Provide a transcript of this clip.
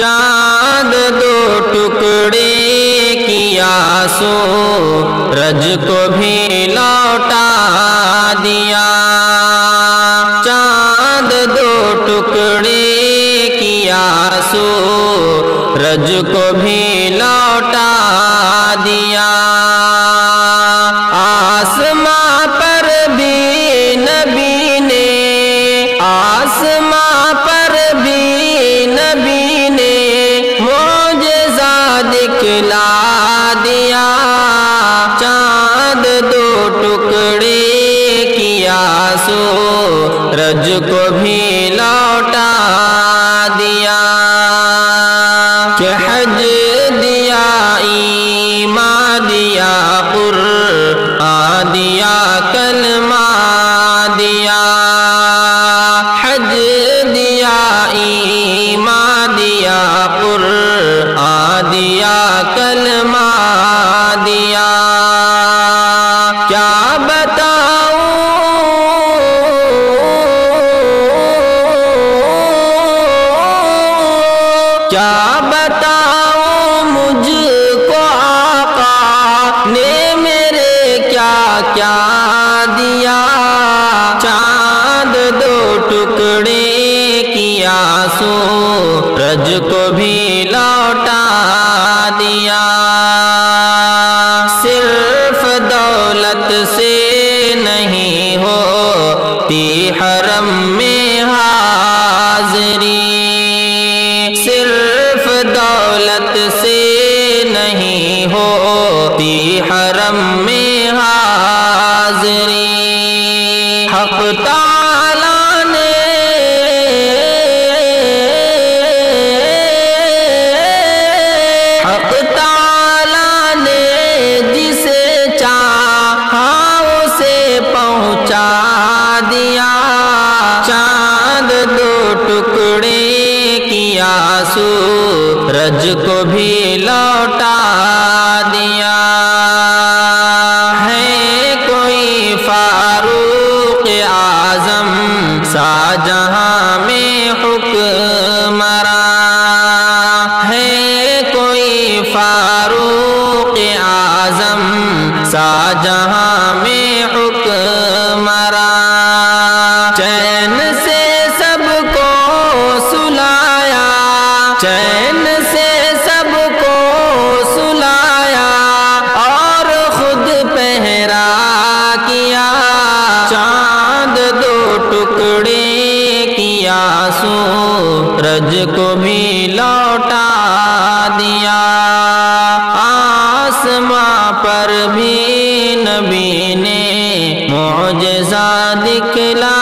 چاند دو ٹکڑے کیا سورج کو بھی لوٹا دیا، چاند دو ٹکڑے کیا سورج کو بھی لوٹا دیا، آسماں پر بھی نبی نے، آسماں پر بھی نبی نے معجزہ دکھلا دیا، چاند دو ٹکڑے کیا سورج کو بھی لوٹا دیا، کہ حج دیا، ایمان دیا، قرآن دیا، کلمہ دیا، حج دیا، ایمان دیا، قرآن دیا، کلمہ دیا، کیا بتاؤں کیا بتاؤں مجھ کو آقا نے میرے کیا کیا دیا، چاند دو ٹکڑے کیا سورج کو بھی لوٹا دیا، صرف دولت سے نہیں ہوتی حرم میں حاضری، صرف دولت سے نہیں ہوتی حرم میں حاضری، حق تعالیٰ نے حق تعالیٰ نے جسے چاہا اسے پہنچا دیا، چاند دو ٹکڑے کیا سورج کو بھی لوٹا دیا، ہے کوئی فاروق اعظم سا جہاں میں حکمراں، ہے کوئی فاروق اعظم سا جہاں میں حکمراں، چین سے سب کو سلایا، چین سے سب کو سلایا، اور خود پہرا کیا، چاند دو ٹکڑے کیا سورج کو بھی لوٹا دیا، آسماں پر بھی نبی نے معجزہ دکھلا